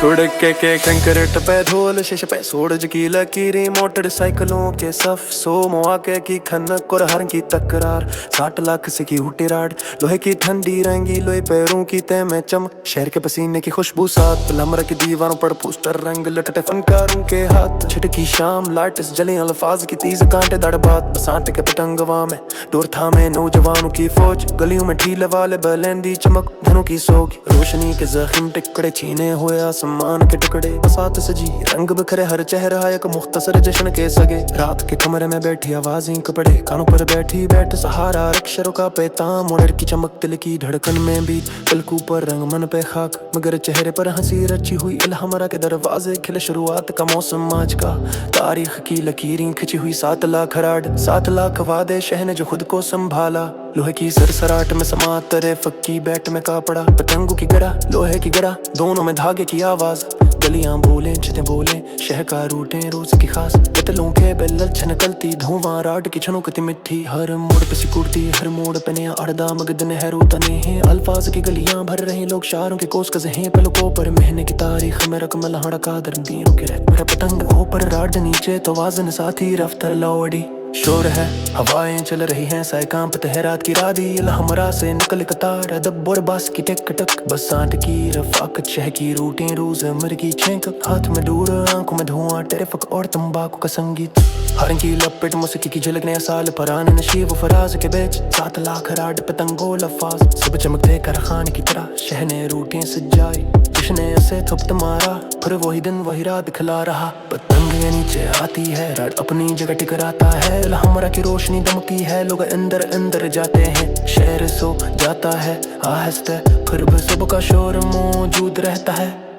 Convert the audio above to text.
सड़क के कंक्रीट पे धूल शीशे पे सूरज की लकीरें मोटरसाइकिलों के सफ सोमो आके की खनक और हर की तकरार 60 लाख से की हुटी राड लोहे की ठंडी रंगी लोहे पैरों की तय में चम शहर के पसीने की खुशबू साथ लमर की दीवारों पर पोस्टर रंग लटटे फनकारों के हाथ छिटकी शाम लाइट्स जले अल्फाज की तीज कांटे दड़ बात बसात के पतंगवा में डोर थामे नौजवानों की फौज गलियों में ढीले वाले बलेंदी चमक धनों की सोग रोशनी के जख्म टिकड़े छीने हुए आसमान के टुकड़े बसात सजी रंग बिखरे हर चेहरा एक मुख्तसर जश्न के सगे रात के कमरे में बैठी आवाजें कपड़े कानों पर बैठी बैठ सहारा अक्षरों का पैताम और की चमक दिल की धड़कन में भी तिलकू पर रंग मन पे खाक मगर चेहरे पर हंसी रची हुई इल्हमरा के दरवाजे खिले शुरुआत का मौसम आज का तारीख की लकीरें खिंची हुई 7 लाख राड 7 लाख वादे शह ने जो खुद को संभाला लोहे की सरसराट में समा तरे फक्की बैट में कापड़ा पतंगों की गड़ा लोहे की गड़ा दोनों में धागे की आवाज गलियां बोले छतें बोले शहर का रूटे रोज की खास कतलों के बेलल छनकलती धुआं राड की छनकती मिट्टी हर मोड़ पे सिकुड़ती हर मोड़ पे नया अड़दा मगदन है रोतने हैं अल्फाज की गलियां भर रहे लोग शारों के कोस कज़े हैं पलकों पर महीने की तारीख में रकम लहड़ा का दरदीनों के रह मेरा पतंग ऊपर राड नीचे तो वाजन साथी रफ्तार लौड़ी शोर है हवाएं चल रही हैं साए कांपते है रात की राधी हमरा से निकल कतार अदब और बास की टेक टक बसात की रफाकत शह की रूटें रोज मर की छेंक हाथ में दूर आंखों में धुआं टेरिफक और तंबाकू का संगीत हर की लपेट मौसीकी की झलक नया साल पराने नशीब फराज के बेच 7 लाख राड पतंगो लफाज सब चमकते कारखाने की तरह शहने रूटें सजाई जिसने ऐसे थपत मारा फिर वही दिन वही रात खिला रहा पतंग ये नीचे आती है राड अपनी जगह टिकराता है हमरा की रोशनी दमकी है लोग अंदर अंदर जाते हैं शहर सो जाता है आहिस्ते फिर भी सबका शोर मौजूद रहता है